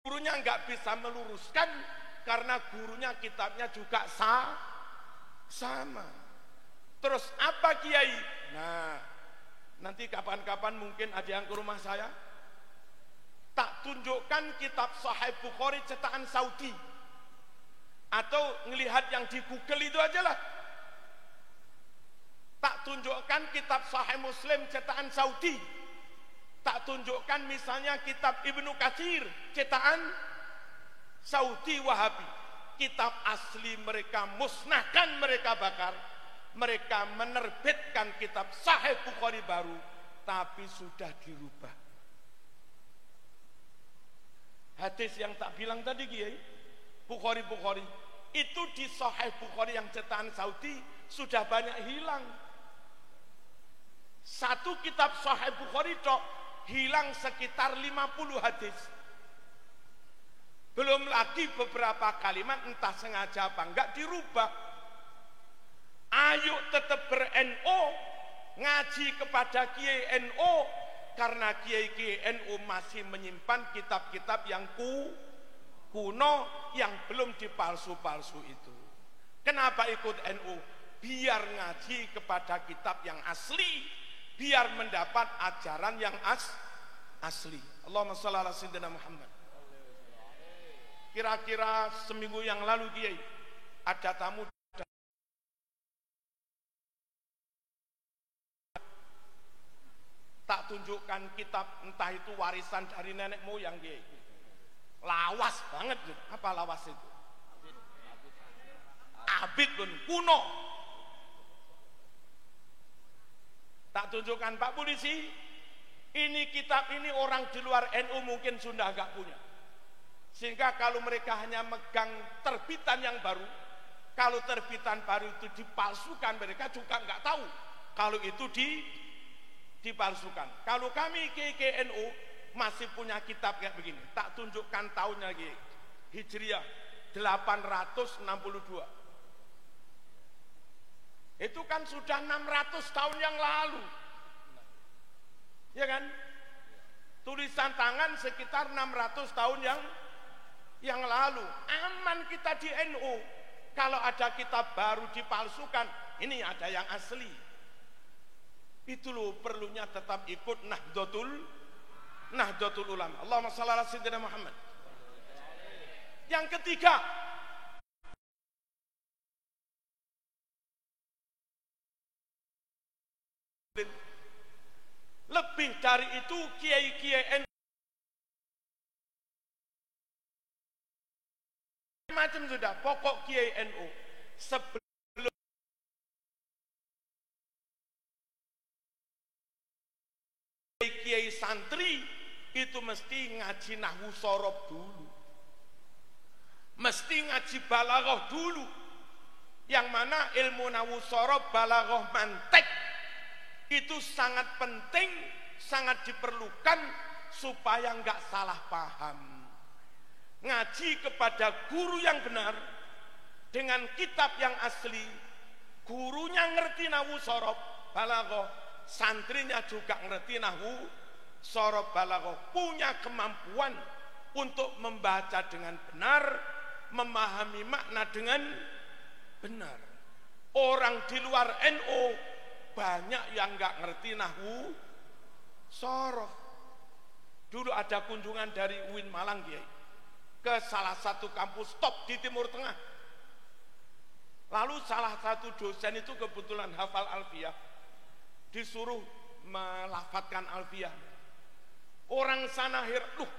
gurunya nggak bisa meluruskan karena gurunya kitabnya juga sama. Terus apa Kiai? Nah, nanti kapan-kapan mungkin ada yang ke rumah saya, tak tunjukkan kitab Sahih Bukhari cetakan Saudi, atau ngelihat yang di Google itu aja lah. Tak tunjukkan kitab Sahih Muslim cetakan Saudi, tak tunjukkan misalnya kitab Ibnu Katsir cetakan Saudi Wahabi. Kitab asli mereka musnahkan, mereka bakar. Mereka menerbitkan kitab Sahih Bukhari baru, tapi sudah dirubah. Hadis yang tak bilang tadi Kiai, Bukhari itu di Sahih Bukhari yang cetakan Saudi sudah banyak hilang. Satu kitab Sahih Bukhari tok hilang sekitar 50 hadis. Belum lagi beberapa kalimat entah sengaja apa enggak dirubah. Ayo tetap ber-NO, ngaji kepada Kiai NO, karena Kiai NO masih menyimpan kitab-kitab yang kuno yang belum dipalsu-palsu itu. Kenapa ikut NO? Biar ngaji kepada kitab yang asli, biar mendapat ajaran yang asli. Allahumma shalli ala sayyidina Muhammad. Kira-kira seminggu yang lalu Kiai, ada tamu tak tunjukkan kitab, entah itu warisan dari nenek moyang Kiai. Lawas banget. Apa lawas itu? Abid pun kuno. Tak tunjukkan Pak Polisi, ini kitab ini orang di luar NU mungkin sudah agak punya. Sehingga kalau mereka hanya megang terbitan yang baru, kalau terbitan baru itu dipalsukan, mereka juga nggak tahu kalau itu dipalsukan. Kalau kami KKNU masih punya kitab kayak begini, tak tunjukkan tahunnya lagi, Hijriah 862. Itu kan sudah 600 tahun yang lalu, ya kan? Tulisan tangan sekitar 600 tahun yang lalu. Aman kita di NU. Kalau ada kitab baru dipalsukan, ini ada yang asli. Itu loh perlunya tetap ikut Nahdlatul Ulama. Allahumma shalli ala sayyidina Muhammad. Yang ketiga, lebih dari itu kiai-kiai NU macam sudah. Pokok kiai NU sebelum kiai santri itu mesti ngaji nahwu sorob dulu, mesti ngaji balaghah dulu, yang mana ilmu nahwu sorob, balaghah, mantek itu sangat penting, sangat diperlukan supaya nggak salah paham. Ngaji kepada guru yang benar dengan kitab yang asli, gurunya ngerti nahwu sorob, balaghah, santrinya juga ngerti nahwu sorob, balaghah, punya kemampuan untuk membaca dengan benar, memahami makna dengan benar. Orang di luar NU banyak yang nggak ngerti nahwu sorob. Dulu ada kunjungan dari UIN Malang Kiai ke salah satu kampus top di Timur Tengah. Lalu salah satu dosen itu kebetulan hafal alfiyah, disuruh melafadzkan alfiyah. Orang sana heran,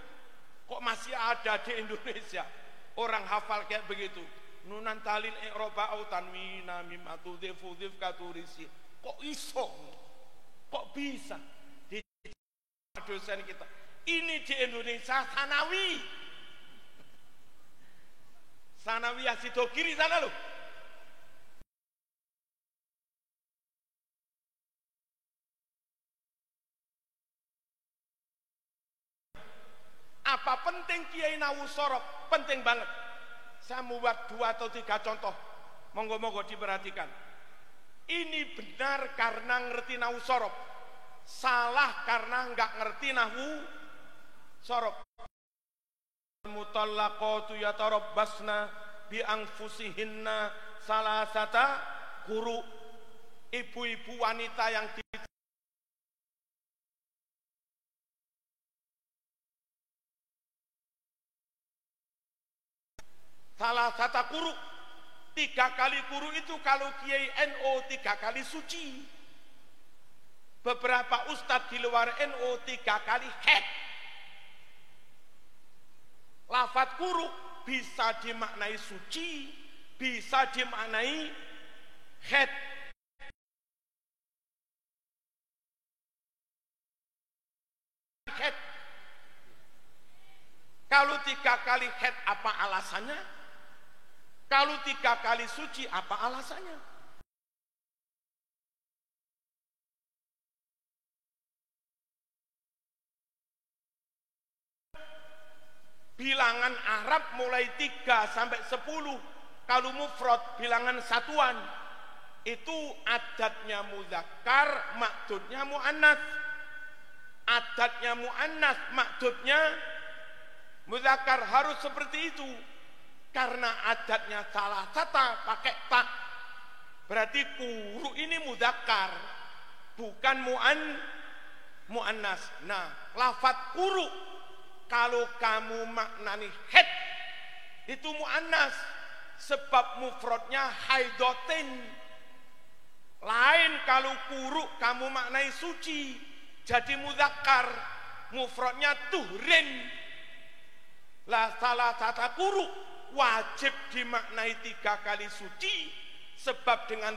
kok masih ada di Indonesia orang hafal kayak begitu. Nunan talin i'roba au tanwina mimatu dhif katurisi. Kok iso? Kok bisa? Di dosen kita. Ini di Indonesia sanawi. Sanawiyah sido kiri sana loh. Apa penting kiai nahwu sorob? Penting banget. Saya membuat 2 atau 3 contoh. Monggo-monggo diperhatikan. Ini benar karena ngerti nahwu sorob. Salah karena nggak ngerti nahwu sorob. mutallaqatu yatarabbasna bi anfusihinna salasata quru. Ibu-ibu wanita yang salasata quru, 3 kali quru itu kalau Kiai NU 3 kali suci. Beberapa ustadz di luar NU 3 kali haid. Lafadz quru bisa dimaknai suci, bisa dimaknai haid. Kalau 3 kali haid apa alasannya? Kalau 3 kali suci apa alasannya? Bilangan Arab mulai 3 sampai 10. Kalau mufrad bilangan satuan itu adatnya muzakkar, maksudnya muannas. Adatnya muannas, maksudnya muzakkar, harus seperti itu. Karena adatnya salah sata pakai tak, berarti quru ini muzakkar, bukan muannas. Nah, lafadz quru kalau kamu maknani haid itu muannas, sebab mufradnya haidatin. Lain kalau quru kamu maknai suci, jadi muzakkar, mufradnya tuhrin. Lah salah satu quru wajib dimaknai 3 kali suci, sebab dengan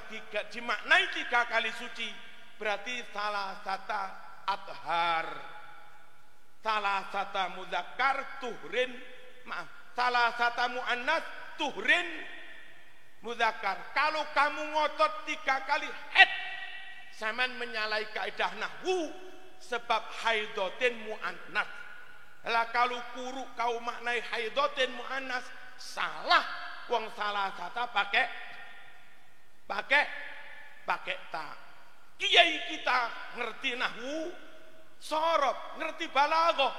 dimaknai 3 kali suci berarti salah satu athar, salah satu muzakkar tuhrin, salah satu muannas tuhrin muzakkar. Kalau kamu ngotot 3 kali haid, sampean menyalahi kaidah nahwu, sebab haidatin muannas. Lah kalau quru kau maknai haidatin muannas, salah. Wong salah satu pakai ta. Kiai kita ngerti nahwu, sorob, ngerti balaghah,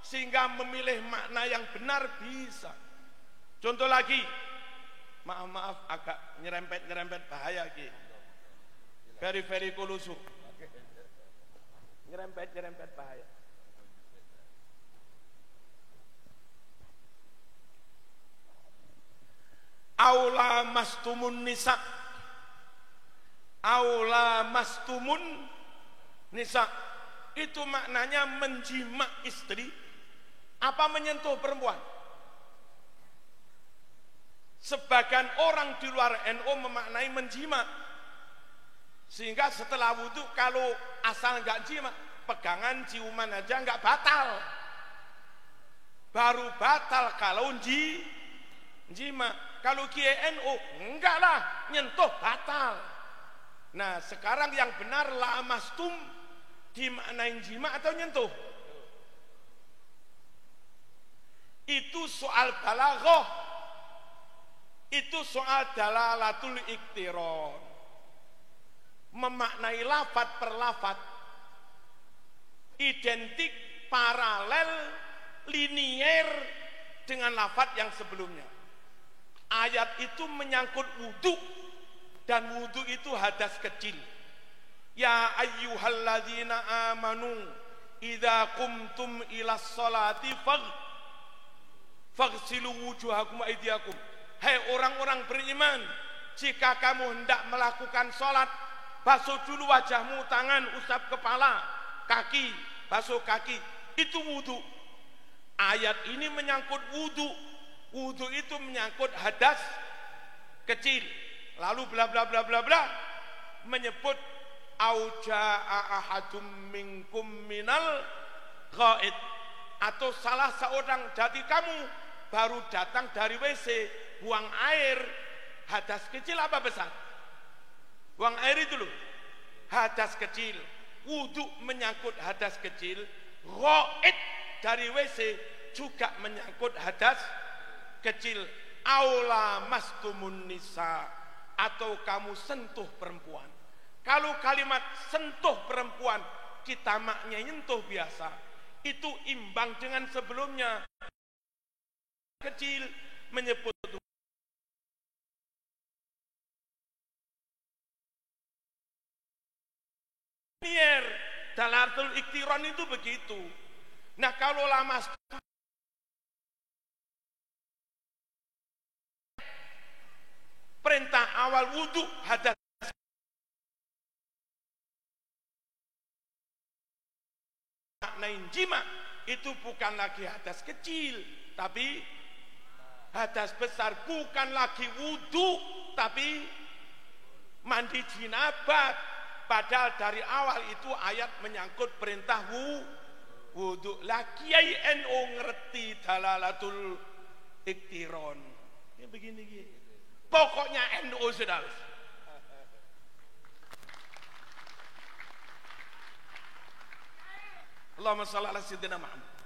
sehingga memilih makna yang benar bisa. Contoh lagi, maaf agak nyerempet bahaya ki. Very kulusu. Nyerempet bahaya. Aula mastumun nisa, aula mastumun nisa itu maknanya menjima istri apa menyentuh perempuan. Sebagian orang di luar NU memaknai menjima, sehingga setelah wudhu kalau asal nggak jima, pegangan ciuman aja nggak batal, baru batal kalau jima. Kalau Kiai NU enggak lah, nyentuh batal. Nah sekarang yang benar lamastum dimaknain jima atau nyentuh? Itu soal balaghah, itu soal dalalatul iktiron, memaknai lafadz per lafadz, identik, paralel, linier dengan lafadz yang sebelumnya. Ayat itu menyangkut wudhu, dan wudhu itu hadas kecil. Ya ayyuhalladzina amanu idza qumtum ilas sholati faghsilu wujuhakum wa aydiyakum. Hai orang-orang beriman, jika kamu hendak melakukan sholat, basuh dulu wajahmu, tangan, usap kepala, kaki, basuh kaki. Itu wudhu. Ayat ini menyangkut wudhu. Wudhu itu menyangkut hadas kecil. Lalu bla bla bla bla bla menyebut auja'a ahadum minkum minal ghaid, atau salah seorang dari kamu baru datang dari WC, buang air. Hadas kecil apa besar? Buang air itu loh, hadas kecil. Wudhu menyangkut hadas kecil, ghaid dari WC juga menyangkut hadas kecil. Aula mastumun nisa, atau kamu sentuh perempuan. Kalau kalimat sentuh perempuan kita maknanya nyentuh biasa, itu imbang dengan sebelumnya. kecil menyebut nier dalatul iktiron itu begitu. Nah kalau lama perintah awal wudhu hadas maknain jima itu bukan lagi hadas kecil tapi hadas besar, bukan lagi wudhu tapi mandi jinabat. Padahal dari awal itu ayat menyangkut perintah wudhu. Lah Kiai NU ngerti dalalatul iktiron. Ya begini gitu. Pokoknya NU sudah. Allahumma shalli ala sayyidina Muhammad.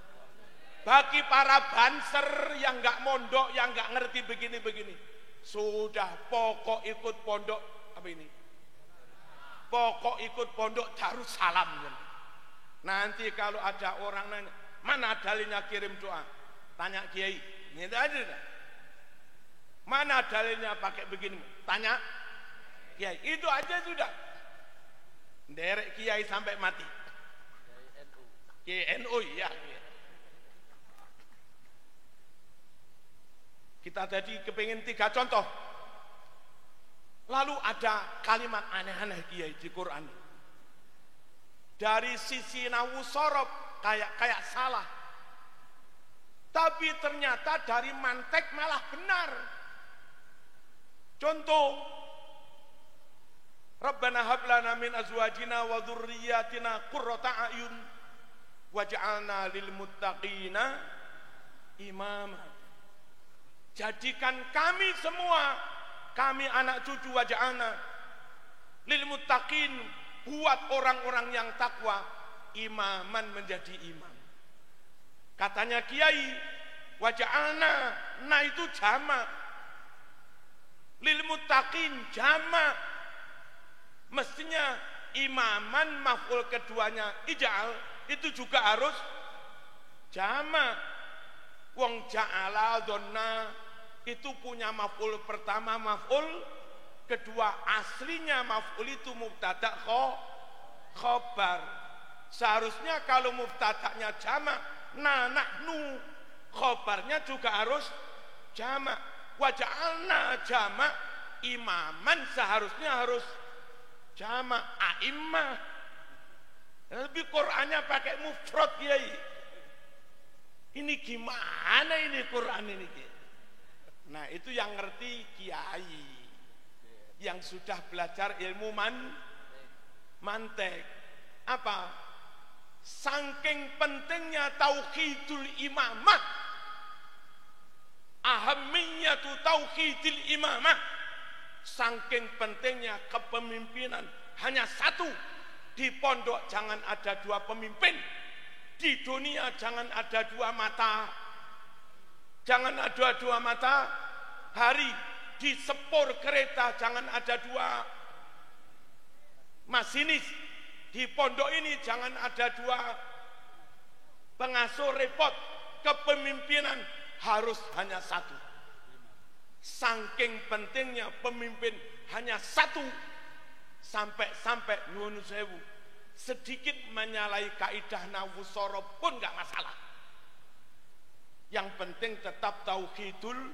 Bagi para banser yang enggak mondok, yang enggak ngerti begini-begini, sudah pokok ikut pondok apa ini? Pokok ikut pondok Darussalam. Nanti kalau ada orang nanya, mana dalilnya kirim doa? Tanya Kiai, ini ada. Mana dalilnya pakai begini? Tanya Kiai. Itu aja sudah. Derek Kiai sampai mati. Kiai NU ya. Kita tadi kepingin 3 contoh. Lalu ada kalimat aneh-aneh Kiai di Quran. Dari sisi nahu sorob kayak salah. Tapi ternyata dari mantek malah benar. Contoh, Rabbana hablana min azwajina wa dzurriyyatina qurrata a'yun waj'alna lil muttaqina imama. Jadikan kami semua, kami anak cucu waj'alna lil muttaqin, buat orang-orang yang takwa, imaman menjadi imam. Katanya Kiai, waj'alna, nah itu jamak, lil muttaqin jamak, mestinya imaman maf'ul keduanya ij'al itu juga harus jamak. Wong ja'ala donna itu punya maf'ul pertama, maf'ul kedua, aslinya maf'ul itu mubtada' khobar. Seharusnya kalau mubtada'nya jamak, nah nahnu, khobarnya juga harus jamak. Waja'alna jamak, imaman seharusnya harus jamak, a'immah. Lebih Qur'annya pakai mufrad Kiai. Ini gimana ini Qur'an ini Kiai? Nah itu yang ngerti Kiai yang sudah belajar ilmu mantek. Apa? Saking pentingnya tauhidul imamah, ahamiyatu tauhidil imamah, saking pentingnya kepemimpinan hanya satu. Di pondok jangan ada 2 pemimpin, di dunia jangan ada 2 mata, jangan ada 2 mata hari, di sepur kereta jangan ada 2 masinis, di pondok ini jangan ada 2 pengasuh repot. Kepemimpinan harus hanya 1. Saking pentingnya pemimpin hanya 1, sampai nuwun sewu sedikit menyalahi kaidah nahwu sorob pun enggak masalah. Yang penting tetap tauhidul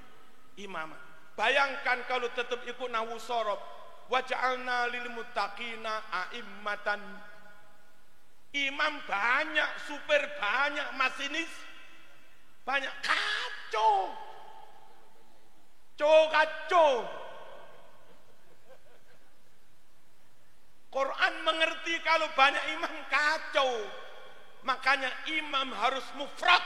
imamah. Bayangkan kalau tetap ikut nahwu sorob, waj'alna lil muttaqina a'immatan, imam banyak, supir banyak, masinis banyak, kacau. Quran mengerti kalau banyak imam kacau. Makanya imam harus mufrad.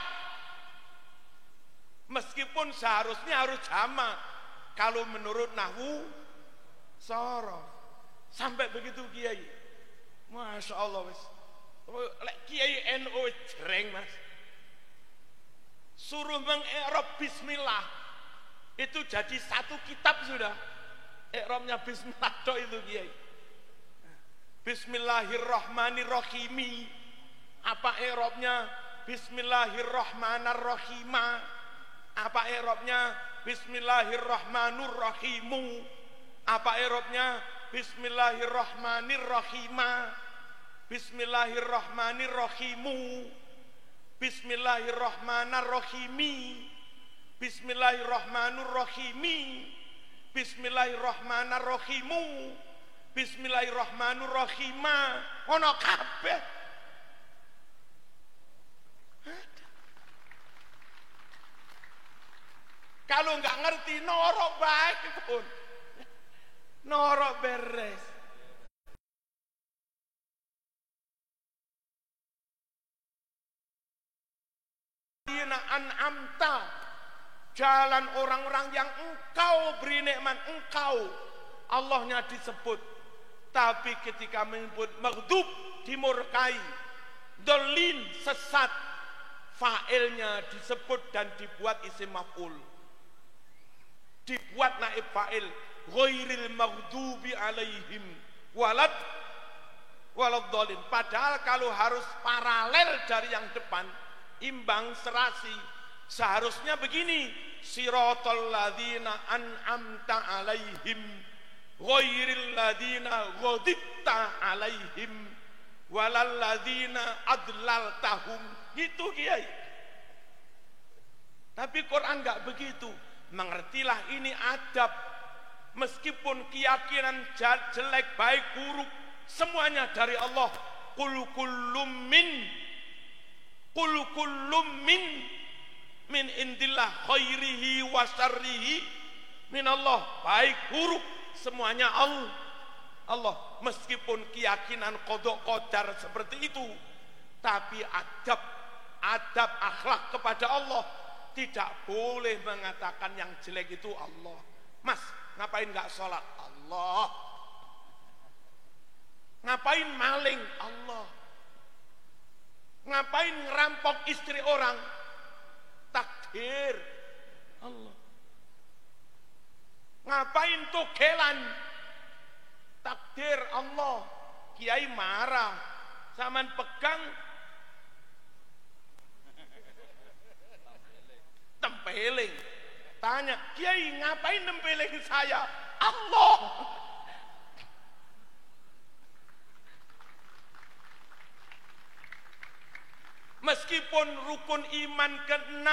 Meskipun seharusnya harus jamak kalau menurut nahwu sorof. Sampai begitu Kiai. Masya Allah wis. Kiai NU jereng Mas. Suruh mengi'rab bismillah. Itu jadi 1 kitab sudah. I'rabnya bismillah tok itu Kiai. Bismillahirrahmanirrahim. Apa i'rabnya? Bismillahirrahmanirrahim. Apa Apa i'rabnya? Bismillahirrahmanirrahimu. Apa i'rabnya? Bismillahirrahmanirrahima. Bismillahirrahmanirrahimu. Bismillahirrahmanirrahimi. Bismillahirrahmanirrahimi. Bismillahirrahmanirrahimu. Bismillahirrahmanirrahima. Ono kabeh. Kalau nggak ngerti norok baik pun, norok beres. An'amta, jalan orang-orang yang engkau beri nikmat, engkau Allahnya disebut. Tapi ketika menyebut maghdub, dimurkai, dolin, sesat, fa'ilnya disebut dan dibuat isim maf'ul, dibuat naib fa'il, ghairil maghdubi alaihim waladhdallin. Padahal kalau harus paralel dari yang depan, imbang serasi, seharusnya begini, siratal ladzina an'amta alaihim ghairil ladzina ghadibta alaihim walal ladzina adlaltahum. Gitu Kiai. Tapi Quran enggak begitu. Mengertilah ini adab. Meskipun keyakinan jelek baik buruk semuanya dari Allah. Qul kullum min indillah khairihi wa syarrihi min Allah. Baik buruk semuanya Allah. Meskipun keyakinan qada qadar seperti itu, tapi adab akhlak kepada Allah, tidak boleh mengatakan yang jelek itu Allah. Mas, ngapain nggak sholat? Allah. Ngapain maling? Allah. Ngapain ngerampok istri orang? Takdir Allah. Ngapain togelan? Takdir Allah. Kiai marah, saman pegang tempeling. Tanya, Kiai ngapain nempeling saya? Allah. Meskipun rukun iman ke-6,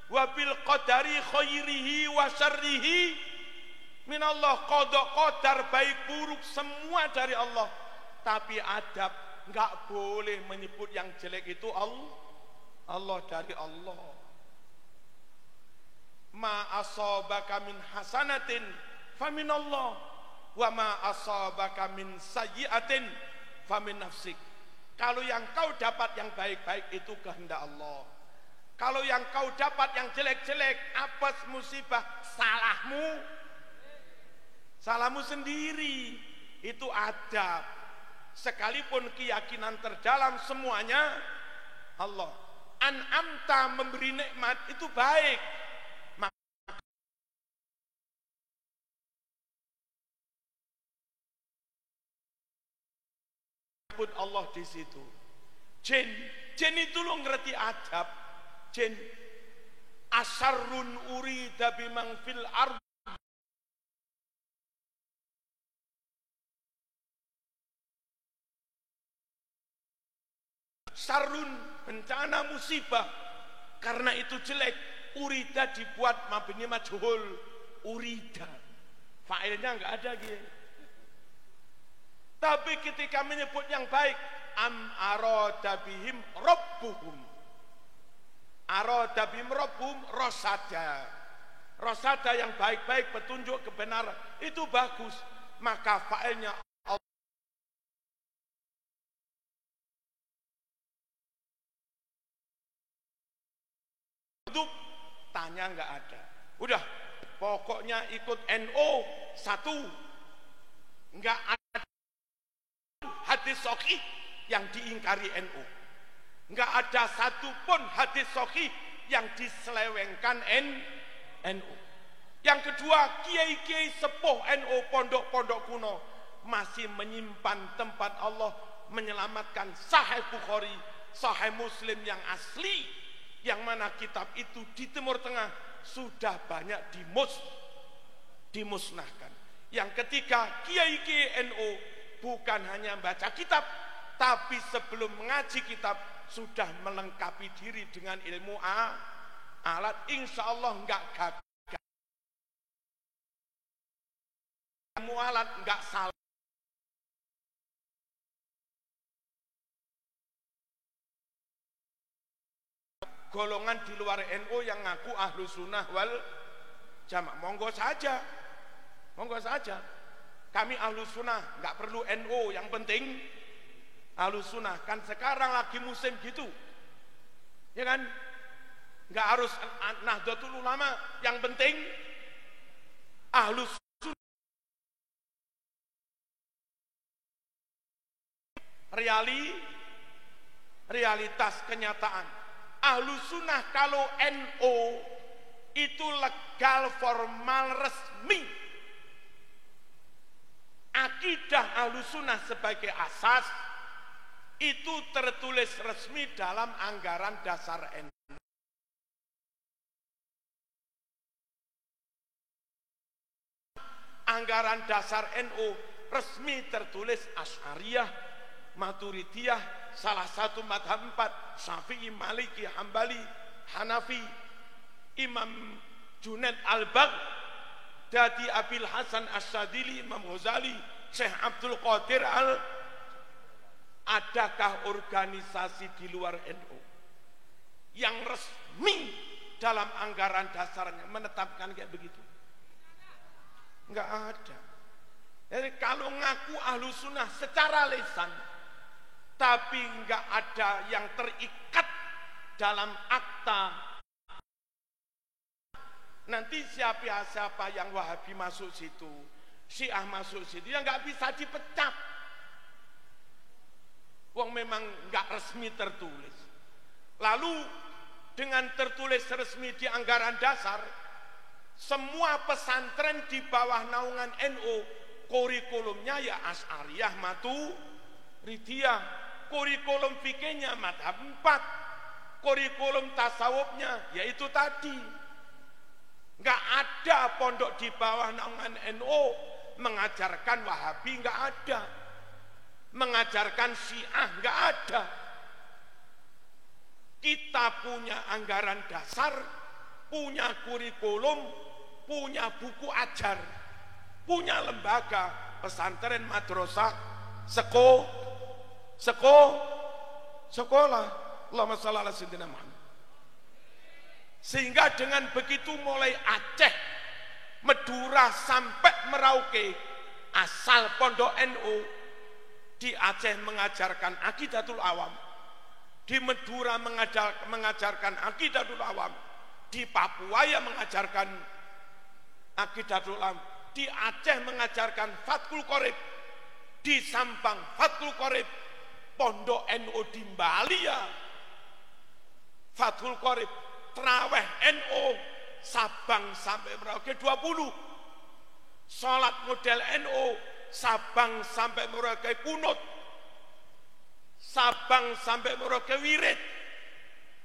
wabil qadari khairihi wa syarrihi minallah, qada qadar baik buruk semua dari Allah, tapi adab enggak boleh menyebut yang jelek itu Allah dari Allah. Ma asabaka min hasanatin faminallah wa ma asabaka min sayyi'atin famin nafsik. Kalau yang kau dapat yang baik-baik itu kehendak Allah. Kalau yang kau dapat yang jelek-jelek, apes musibah, salahmu sendiri. Itu adab. Sekalipun keyakinan terdalam semuanya Allah. An'amta, memberi nikmat, itu baik. Allah di situ. Jin itu lo ngerti adab. Jin asarrun urida bimang fil ard. Sarun, bencana musibah, karena itu jelek. Urida dibuat mabni majhul. Urida, fa'ilnya enggak ada gitu. Tapi ketika menyebut yang baik, am arada bihim rabbuhum. Arada bihim rabbuhum rosada. Rosada yang baik-baik, petunjuk kebenaran, itu bagus. Maka fa'ilnya Allah. Tanya enggak ada. Udah, pokoknya ikut NO satu. Enggak ada hadis sahih yang diingkari NU. Enggak ada satupun hadis sahih yang diselewengkan NU. Yang kedua, kiai-kiai sepuh NU, pondok-pondok kuno masih menyimpan tempat Allah menyelamatkan Sahih Bukhari, Sahih Muslim yang asli, yang mana kitab itu di Timur Tengah sudah banyak dimusnahkan. Yang ketiga, kiai-kiai NU bukan hanya baca kitab, tapi sebelum mengaji kitab sudah melengkapi diri dengan ilmu alat. Insya Allah enggak gagal. Ilmu alat enggak salah. Golongan di luar NU yang ngaku ahlu sunnah wal jamaah, monggo saja, monggo saja. Kami ahlu sunnah, nggak perlu NU, yang penting ahlu sunnah. Kan sekarang lagi musim gitu, ya kan? Nggak harus Nahdlatul Ulama, yang penting ahlu sunnah. Realitas kenyataan. Ahlu sunnah kalau NU itu legal, formal, resmi. Akidah ahlu sunnah sebagai asas itu tertulis resmi dalam anggaran dasar NU. Anggaran dasar NU resmi tertulis Asy'ariyah, Maturidiyah, salah satu madhab 4, Syafi'i, Maliki, Hambali, Hanafi, Imam Junaid Al-Baghdadi, Abil Hasan Asyadili, Imam Ghazali, Syekh Abdul Qadir Adakah organisasi di luar NU yang resmi dalam anggaran dasarnya menetapkan kayak begitu? Enggak ada. Jadi kalau ngaku ahlu sunnah secara lisan, tapi enggak ada yang terikat dalam akta, nanti siapa yang Wahabi masuk situ, Syiah masuk situ, ya enggak bisa dipecat. Wong memang enggak resmi tertulis. Lalu dengan tertulis resmi di anggaran dasar, semua pesantren di bawah naungan NU kurikulumnya ya Asy'ariyah, Maturidiyah. Kurikulum fikihnya madhab 4, kurikulum tasawufnya yaitu tadi. Enggak ada pondok di bawah naungan NU mengajarkan Wahabi, enggak ada. Mengajarkan Syiah, enggak ada. Kita punya anggaran dasar, punya kurikulum, punya buku ajar, punya lembaga pesantren, madrasah, sekolah. Allahumma shalli ala sayyidina Muhammad. Sehingga dengan begitu mulai Aceh, Madura sampai Merauke, asal pondok NU di Aceh mengajarkan aqidatul awam, di Madura mengajarkan aqidatul awam, di Papua yang mengajarkan aqidatul awam, di Aceh mengajarkan Fathul Qorib, di Sampang Fathul Qorib, pondok NU di Bali ya Fathul Qorib, Traweh NU Sabang sampai Merauke 20, sholat model NU Sabang sampai Merauke kunut, Sabang sampai Merauke wirid,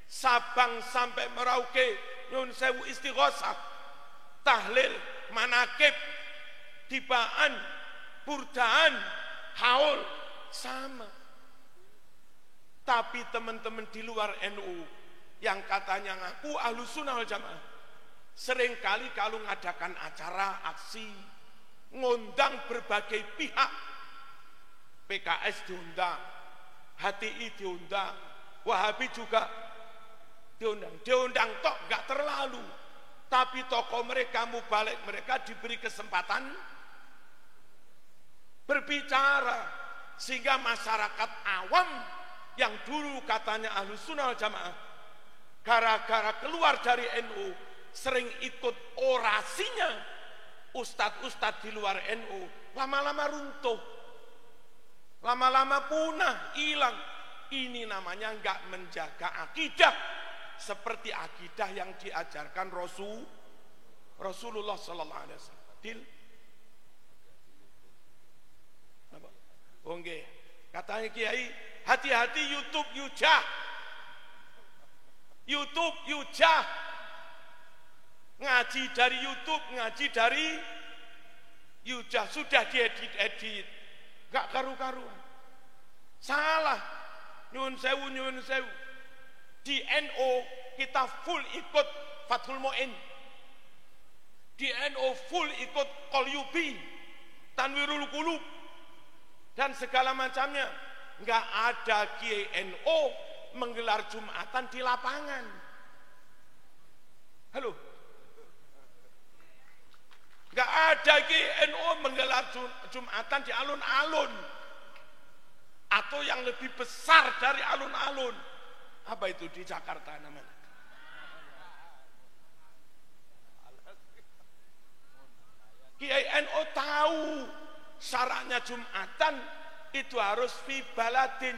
Sabang sampai Merauke nyun sewu istighosah, tahlil, manakib, tibaan, burdaan, haul, sama. Tapi teman-teman di luar NU yang katanya ngaku ahlu sunnah wal jamaah, seringkali kalau ngadakan acara, aksi, ngundang berbagai pihak, PKS diundang, HTI diundang, Wahabi juga diundang tok gak terlalu, tapi tokoh mereka, mubalik mereka diberi kesempatan berbicara, sehingga masyarakat awam yang dulu katanya ahlu sunnah wal jamaah, gara-gara keluar dari NU sering ikut orasinya ustadz-ustadz di luar NU, lama-lama runtuh, lama-lama punah, hilang. Ini namanya enggak menjaga akidah seperti akidah yang diajarkan Rasulullah sallallahu alaihi wasallam. Katanya Kiai, hati-hati YouTube yujah. YouTube, Yujah. Ngaji dari YouTube, ngaji dari Yujah. Sudah diedit-edit. Gak karu-karuan. Salah. Nyun sewu. Di NO kita full ikut Fathul Mu'in. Di NO full ikut Qalyubi, Tanwirul Qulub, dan segala macamnya. Nggak ada Kiai NO menggelar Jumatan di lapangan. Halo? Nggak ada Kiai NO menggelar Jumatan di alun-alun. Atau yang lebih besar dari alun-alun. Apa itu di Jakarta namanya? Kiai NO tahu syaratnya Jumatan itu harus fi baladin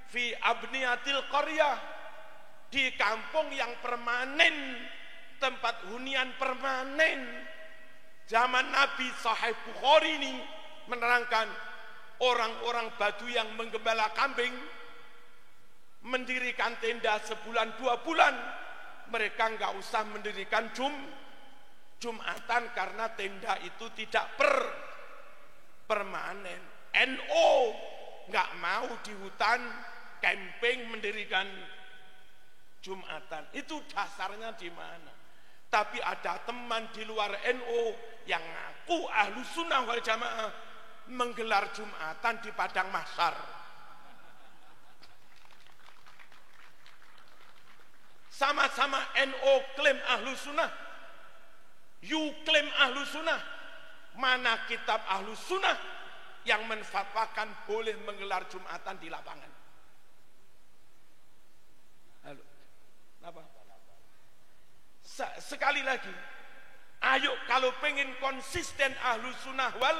fi abniyatil qaryah, di kampung yang permanen, tempat hunian permanen. Zaman Nabi Sahih Bukhari ini menerangkan orang-orang Badu yang menggembala kambing mendirikan tenda sebulan 2 bulan, mereka nggak usah mendirikan Jumatan karena tenda itu tidak permanen. NO nggak mau di hutan camping mendirikan Jumatan. Itu dasarnya di mana? Tapi ada teman di luar NO yang ngaku Ahlus Sunnah wal Jamaah menggelar Jumatan di Padang Mahsyar. Sama-sama NO klaim Ahlus Sunnah, you klaim Ahlus Sunnah. Mana kitab Ahlus Sunnah yang menfatwakan boleh menggelar Jumatan di lapangan? Halo, apa? Sekali lagi, ayo kalau pengen konsisten Ahlus Sunnah wal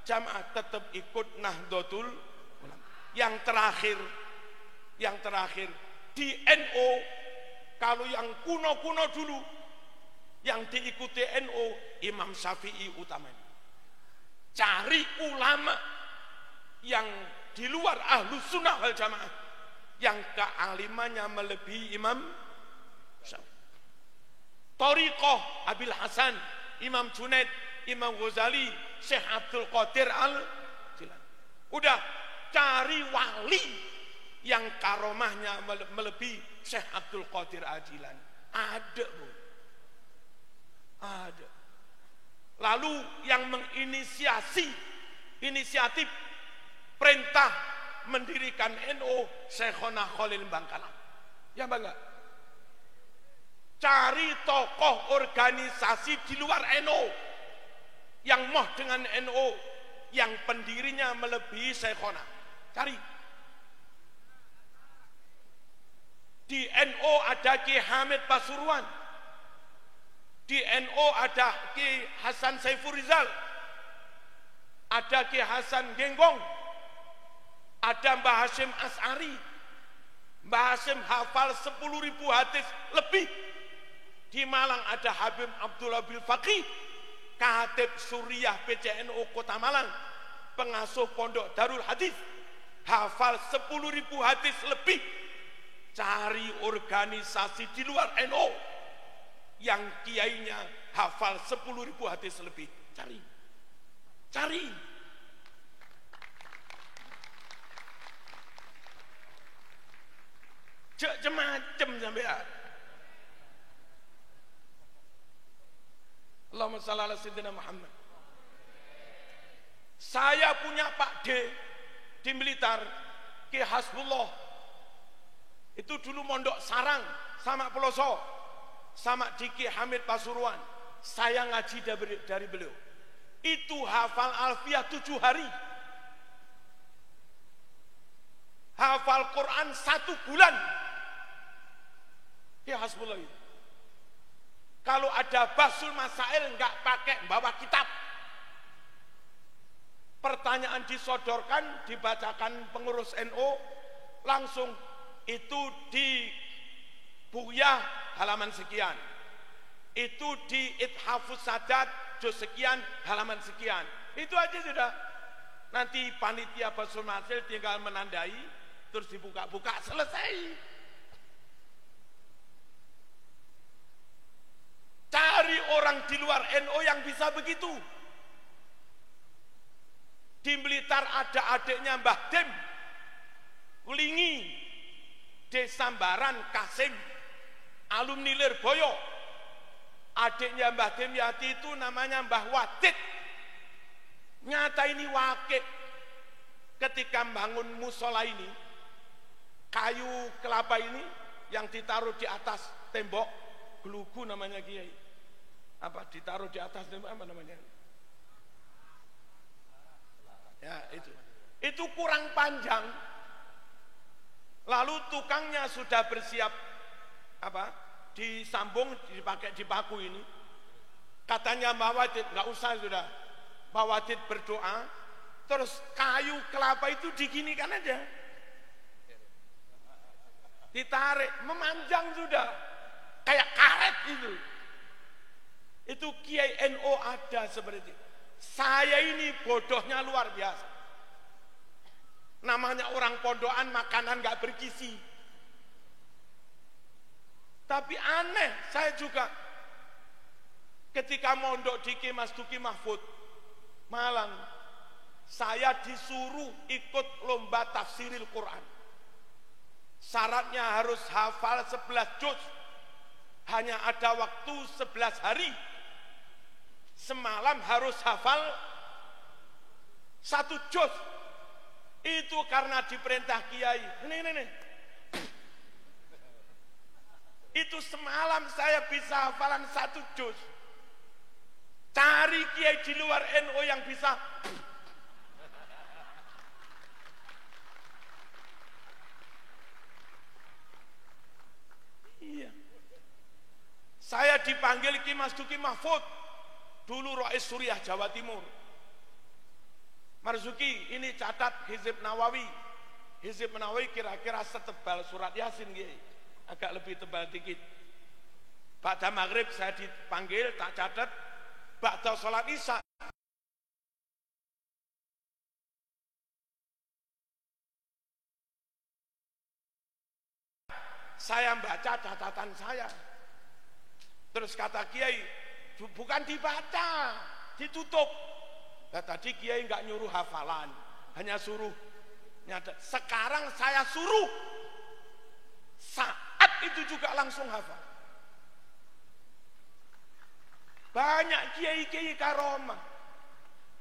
Jamaah tetap ikut Nahdlatul Ulama. Yang terakhir di NO, kalau yang kuno-kuno dulu yang diikuti NO Imam Syafi'i utamanya. Cari ulama yang di luar Ahlus Sunnah wal Jamaah yang kealimannya melebihi Imam Syafi'i. Thariqah Abil Hasan, Imam Junaid, Imam Ghazali, Syekh Abdul Qadir Al-Jilani. Udah cari wali yang karomahnya melebihi Syekh Abdul Qadir Al-Jilani. Ada, Bu. Ada. Lalu yang inisiatif perintah mendirikan NO Syekhona Khalil Bangkalan. Ya bangga. Cari tokoh organisasi di luar NO yang moh dengan NO yang pendirinya melebihi Syekhona. Cari. Di NO ada Ki Hamid Pasuruan. Di NO ada Ki Hasan Saiful Rizal, ada Ki Hasan Genggong, ada Mbah Hashim As'ari. Mbah Hashim hafal 10.000 hadis lebih. Di Malang ada Habib Abdullah Bil Faqih, Katib Suriah PCNO Kota Malang, pengasuh Pondok Darul Hadis, hafal 10.000 hadis lebih. Cari organisasi di luar NO yang kiainya hafal 10.000 hadis lebih. Cari. Macam sampean. Allahumma shalli ala sayyidina Muhammad. Saya punya Pak D di Blitar, Ki Hasbullah. Itu dulu mondok sarang sama Peloso, sama Ki Hamid Pasuruan. Saya ngaji dari beliau. Itu hafal Alfiyah 7 hari. Hafal Quran 1 bulan. Ya Hasbullah itu. Kalau ada basul masail enggak pakai bawa kitab. Pertanyaan disodorkan, dibacakan pengurus NO, langsung itu di Buyah halaman sekian. Itu di Ithafus Sadat juz sekian halaman sekian. Itu aja sudah. Nanti panitia basul masail tinggal menandai, terus dibuka-buka, selesai. orang di luar NU yang bisa begitu. Di Blitar ada adiknya Mbah Dem, Ulingi, Desa Baran, Kasim, alumni Lirboyo. Adiknya Mbah Dem Yati itu namanya Mbah Wadid. Nyata ini wakil. Ketika membangun musola ini, kayu kelapa ini yang ditaruh di atas tembok, gelugu namanya Kiai. Apa ditaruh di atas tembok apa namanya? Ya itu kurang panjang. Lalu tukangnya sudah bersiap apa? Disambung, dipakai di paku ini. Katanya Mbak Wadid, nggak usah sudah. Mbak Wadid berdoa, terus kayu kelapa itu diginikan aja. Ditarik, memanjang sudah. Kayak karet itu. Itu Kiai NU ada seperti itu. Saya ini bodohnya luar biasa. Namanya orang pondokan makanan gak bergizi. Tapi aneh, saya juga ketika mondok di Ki Mas Duki Mahfud Malang, saya disuruh ikut lomba tafsiril Quran. Syaratnya harus hafal 11 juz. Hanya ada waktu 11 hari. Semalam harus hafal 1 juz. Itu karena diperintah Kiai. Ini. Itu semalam saya bisa hafalan 1 juz. Cari Kiai di luar NU yang bisa. Iya. Saya dipanggil Ki Mas Duki Mahfud. Dulu Rais Suriah Jawa Timur. Marzuki, ini catat Hizib Nawawi. Hizib Nawawi kira-kira setebal surat Yasin, agak lebih tebal dikit. Ba'da maghrib saya dipanggil, tak catat. Ba'da sholat isya. Saya baca catatan saya. Terus kata Kiai, bukan dibaca, ditutup. Nah, tadi Kiai nggak nyuruh hafalan, hanya suruh nyatet. Sekarang saya suruh, saat itu juga langsung hafal. Banyak kiai-kiai karomah.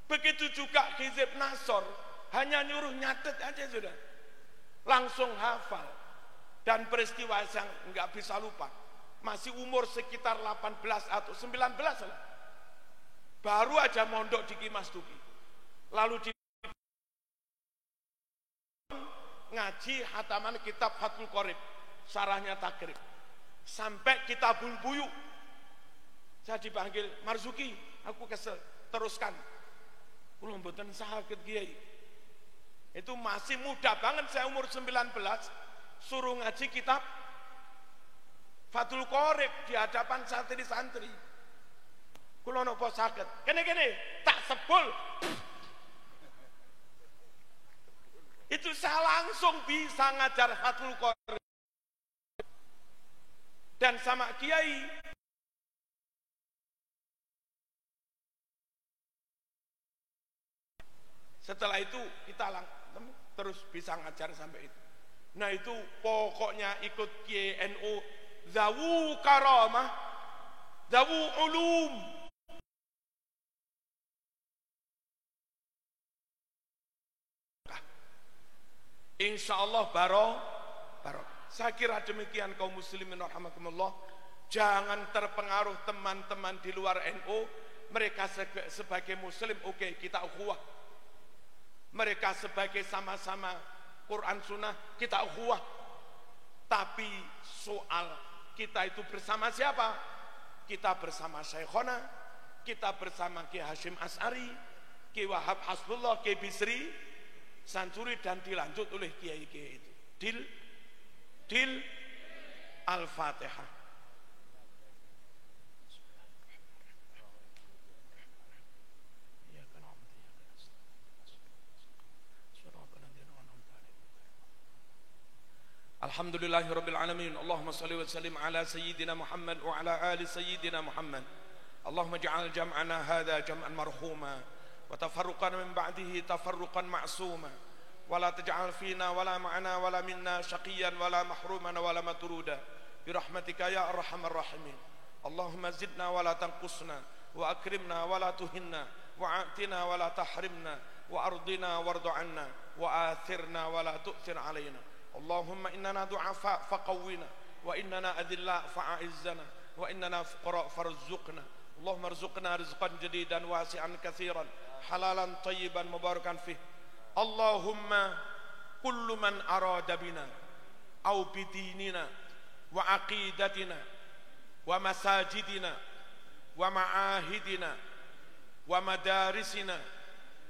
Begitu juga Hizib Nasor, hanya nyuruh nyatet aja sudah, langsung hafal. Dan peristiwa yang nggak bisa lupa, masih umur sekitar 18 atau 19 lah. Baru aja mondok di Ki Mas Duki. Lalu di ngaji hataman kitab Fathul Qorib, sarahnya Takrib. Sampai Kitabul Buyu. Saya dipanggil, Marzuki, aku kesel, teruskan. Kula mboten saged Kiai. Itu masih muda banget, saya umur 19, suruh ngaji kitab Fathul Qorib di hadapan santri-santri. Kula napa saged? Kene-kene tak sebul. Itu saya langsung bisa ngajar Fathul Qorib. Dan sama Kiai setelah itu kita terus bisa ngajar sampai itu. Nah itu pokoknya ikut Kiai NU zawu karamah, zawu ulum. Insya Allah barokah. Saya kira demikian kaum muslimin rahimakumullah. Jangan terpengaruh teman-teman di luar NU. Mereka sebagai muslim, oke, kita ukhuwah. Mereka sebagai sama-sama Quran Sunnah, kita ukhuwah. Tapi soal kita itu bersama siapa? Kita bersama Syekhona, kita bersama Ki Hashim As'ari, Ki Wahab Hasbullah, Ki Bisri Sansuri, dan dilanjut oleh kiai-kiai itu. Dil Al-Fatihah. Alhamdulillahirabbil alamin. Allahumma shalli wa sallim ala sayyidina Muhammad wa ala ali sayyidina Muhammad. اللهم اجعل جمعنا هذا جمعا مرحوما وتفرقنا من بعده تفرقا معصوما ولا تجعل فينا ولا معنا ولا منا شقيا ولا محروما ولا مطرودا برحمتك يا أرحم الراحمين. اللهم زدنا ولا تنقصنا وأكرمنا ولا تهنا وعاتنا ولا تحرمنا وأرضنا وارض عنا وآثرنا ولا تؤثر علينا. اللهم إننا ضعفاء فقونا وإننا أذلاء فأعزنا وإننا فقراء فارزقنا. اللهم ارزقنا رزقا جديدا واسعا كثيرا حلالا طيبا مباركا فيه. اللهم كل من أراد بنا أو بديننا وعقيدتنا ومساجدنا ومعاهدنا ومدارسنا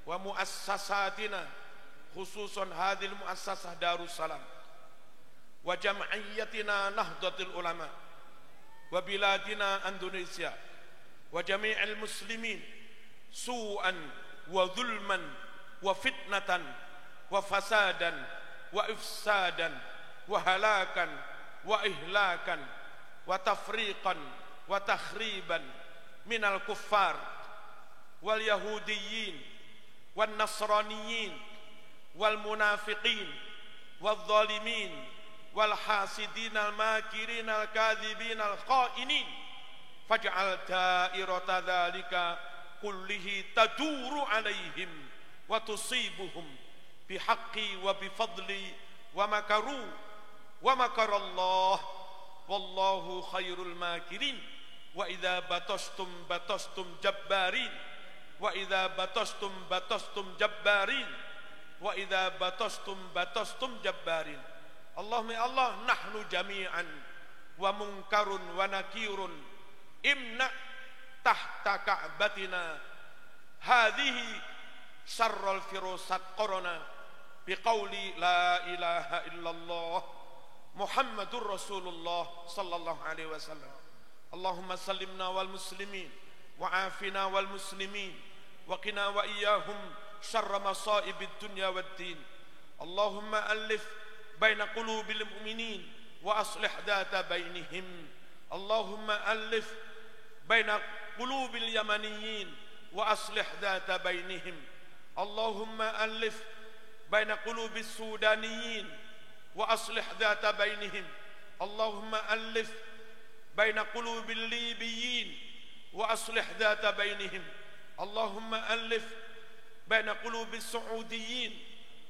ومؤسساتنا خصوصا هذه المؤسسة دار السلام وجمعيتنا نهضة العلماء وبلادنا أندونيسيا وجميع المسلمين سوءا وظلما وفتنة وفسادا وإفسادا وهلاكا وإهلاكا وتفريقا وتخريبا من الكفار واليهوديين والنصرانيين والمنافقين والظالمين والحاسدين الماكرين الكاذبين الخائنين، فاجعل دائرة ذلك كله تدور عليهم وتصيبهم بحقي وبفضلي ومكروا ومكر الله والله خير الماكرين. وإذا بطشتم بطشتم جبارين وإذا بطشتم بطشتم جبارين وإذا بطشتم بطشتم جبارين. اللهم يا الله نحن جميعا ومنكر ونكير امنع تحت كعبتنا هذه شر الفروسات قرنا بقول لا إله إلا الله محمد رسول الله صلى الله عليه وسلم. اللهم سلمنا والمسلمين وعافنا والمسلمين وقنا وإياهم شر مصائب الدنيا والدين. اللهم ألف بين قلوب المؤمنين وأصلح ذات بينهم. اللهم ألف بين قلوب اليمنيين وأصلح ذات بينهم. اللهم ألف بين قلوب السودانيين وأصلح ذات بينهم. اللهم ألف بين قلوب الليبيين وأصلح ذات بينهم. اللهم ألف بين قلوب السعوديين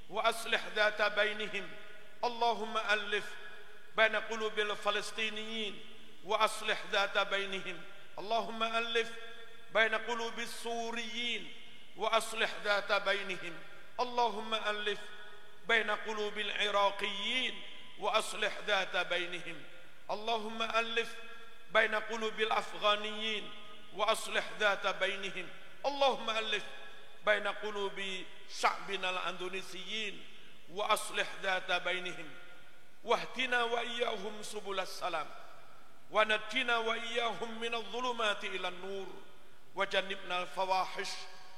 وأصلح ذات بينهم. اللهم ألف بين قلوب الفلسطينيين وأصلح ذات بينهم. اللهم ألف بين قلوب السوريين وأصلح ذات بينهم. اللهم ألف بين قلوب العراقيين وأصلح ذات بينهم. اللهم ألف بين قلوب الأفغانيين وأصلح ذات بينهم. اللهم ألف بين قلوب شعبنا الأندونيسيين وأصلح ذات بينهم. واهدنا وإياهم سبل السلام ونجنا وإياهم من الظلمات إلى النور وجنبنا الفواحش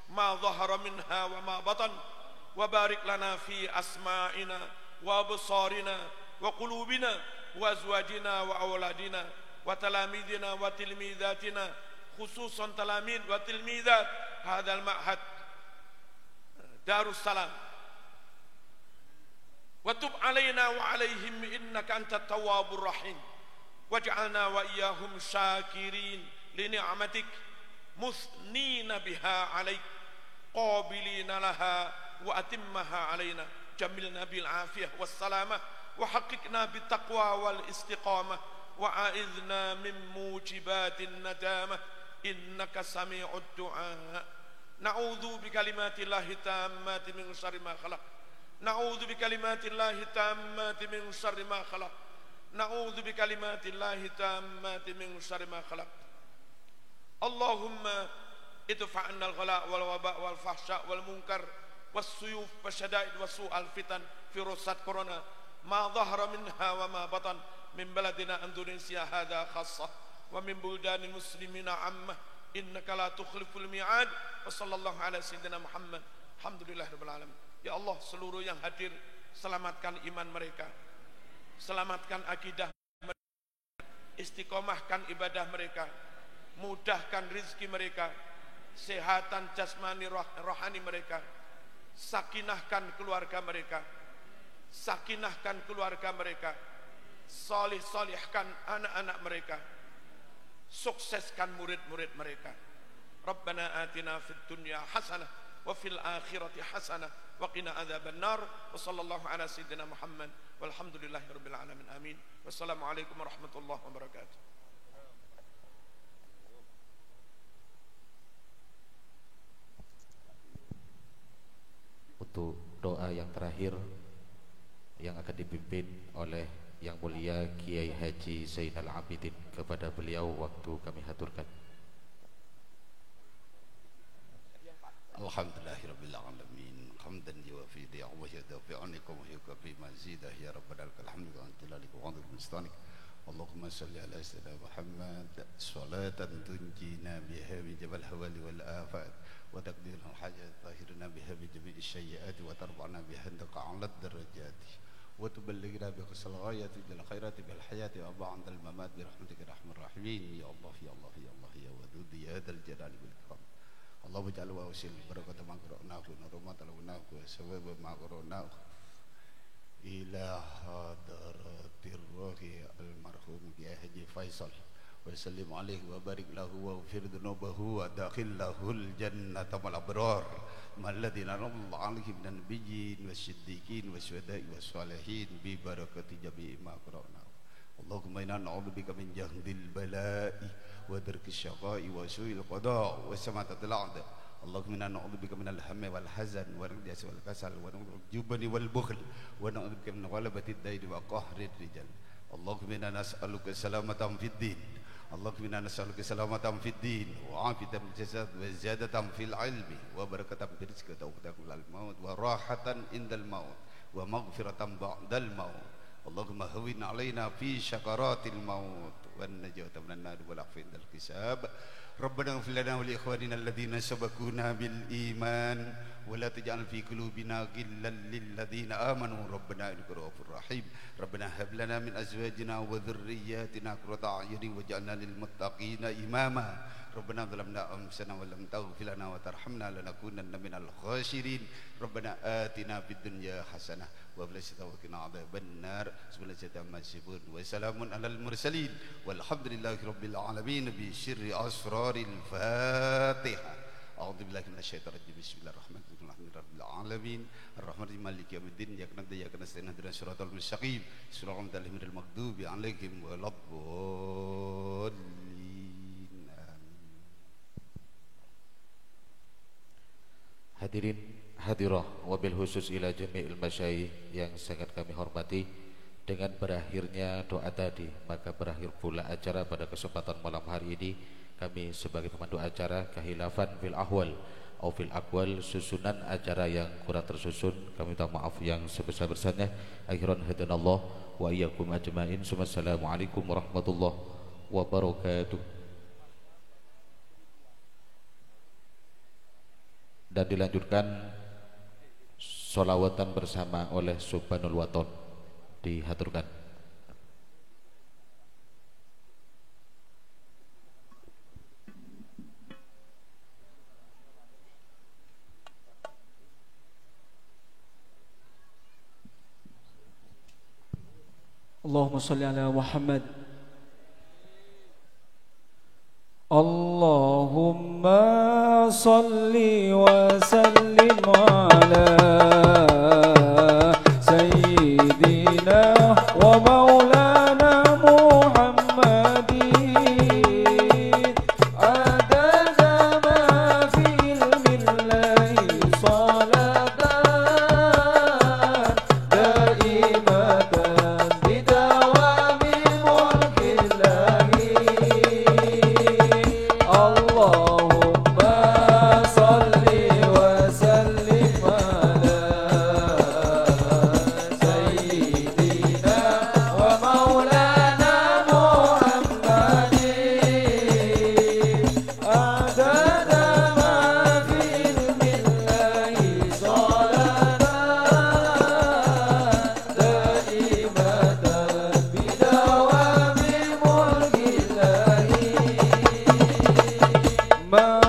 ما ظهر منها وما بطن وبارك لنا في أسماعنا وأبصارنا وقلوبنا وأزواجنا وأولادنا وتلاميذنا وتلميذاتنا خصوصا تلاميذ وتلميذات هذا المعهد دار السلام. وتب علينا وعليهم إنك أنت التواب الرحيم واجعلنا وإياهم شاكرين لنعمتك مثنين بها عليك قابلين لها وأتمها علينا. جملنا بالعافية والسلامة وحققنا بالتقوى والاستقامة وعائذنا من موجبات الندامة إنك سميع الدعاء. نعوذ بكلمات الله التامات من شر ما خلق. نعوذ بكلمات الله التامات من شر ما خلق. نعوذ بكلمات الله التامات من شر ما خلق. اللهم ادفع عنا الغلاء والوباء والفحشاء والمنكر والسيوف والشدائد وسوء الفتن في رصاد كورونا ما ظهر منها وما بطن من بلدنا أندونيسيا هذا خاصة ومن بلدان المسلمين عامة إنك لا تخلف الميعاد. وصلى الله على سيدنا Muhammad. Alhamdulillah rabbil alamin. Ya Allah, seluruh yang hadir selamatkan iman mereka, selamatkan akidah mereka, istiqomahkan ibadah mereka, mudahkan rizki mereka, sehatan jasmani rohani mereka, sakinahkan keluarga mereka, sakinahkan keluarga mereka, solihkan anak-anak mereka, sukseskan murid-murid mereka. Rabbana atina fid dunya hasanah wa fil akhirati hasanah wa qina adzaban nar. Wa sallallahu ala sayyidina Muhammad walhamdulillahi rabbil alamin. Amin. Wassalamualaikum warahmatullahi wabarakatuh. Untuk doa yang terakhir yang akan dipimpin oleh Yang Mulia Kiai Haji Zainal Abidin, kepada beliau waktu kami haturkan. Alhamdulillahirabbil alamin, hamdan yuwafi ni'amahu wa yudafi 'ankum wa yukafi mazidah ya rabbal alamin wa antilalikum wa anil mustanik. Allahumma salli ala sayyidina Muhammad salatan tunjina biha min jabal hawali wal afat wa taqdirul hajat tahirna biha min jami'i syayyi'ati wa tarbana biha indaka 'ala darajati wa tuballighna bi qasal ghayati bil khairati bil hayati wa ba'da al mamat bi rahmatika arhamar rahimin. Ya Allah ya Allah ya Allah ya wadud ya dzal jalali wal ikram. Allahumma ja'al wa usil barakata ma qara'nahu wa rahmat al-gunahu wa sawaba ma qara'nahu ila hadaratir ruhi al-marhum Kiai Haji Faisal wa sallim alaihi wa barik lahu wa ghfir dhunubahu wa dakhillahu al-jannata mal abrar malladina Allah alaihim minan nabiyyin wasyiddiqin wasyuhada'i wassalihin bi barakati jami'i ma qara'nahu. Allahumma inna na'udzubika min jahdil bala'i wa darkis syaqa'i wa su'il qada' wa samatatil a'da. Allahumma inna na'udzubika minal hammi wal hazan wal rijsi wal kasal wa jubni wal bukhl wa na'udzubika min ghalabatid daini wa qahrid rijal. Allahumma inna nas'aluka salamatan fid din. Allahumma inna nas'aluka salamatan fid din wa 'afiyatan fil jasad wa ziyadatan fil 'ilmi wa barakatan fil rizqi wa tawbatan al maut wa rahatan indal maut wa maghfiratan ba'dal maut. Allahumma hawwin 'alaina fi syakaratil maut wan najata minan nar wal 'afwi indal hisab. Rabbana ighfir lana wa li ikhwanina alladhina sabaquna bil iman wa la taj'al fi qulubina ghillan lil ladzina amanu rabbana innaka ra'ufur rahim. Rabbana hab lana min azwajina wa dhurriyyatina qurrata a'yunin waj'alna lil muttaqina imama. Rabbana zalamna anfusana wa lam taghfir lana wa tarhamna lanakunanna minal khasirin. Rabbana atina fid dunya hasanah wa fil akhirati wa qina adzaban nar. Wa salamun alal mursalin walhamdulillahi rabbil alamin bi sirri asraril Fatihah. A'udzu billahi minasyaitonir rajim. Bismillahirrahmanirrahim. Alhamdulillahirabbil alamin arrahmanirrahim maliki yaumiddin iyyaka na'budu wa iyyaka nasta'in ihdinas siratal mustaqim siratal ladzina maghdubi 'alaihim waladdallin. Hadirin hadirah wabil khusus ila jami'il masyayikh yang sangat kami hormati, dengan berakhirnya doa tadi maka berakhir pula acara pada kesempatan malam hari ini. Kami sebagai pemandu acara kehilafan fil ahwal atau fil aqwal, susunan acara yang kurang tersusun, kami minta maaf yang sebesar-besarnya. Akhiran hadanallah wa iyyakum ajmain. Wassalamualaikum warahmatullahi wabarakatuh. Dan dilanjutkan sholawatan bersama oleh Subhanul Waton dihaturkan. Allahumma sholli ala Muhammad. Allahumma salli wa sallim ala sayyidina wa maulana Muhammadin adada ma fi ilmillahi salatan daimatan bidawami mulkillahi. Allahumma salli wa sallim ala ما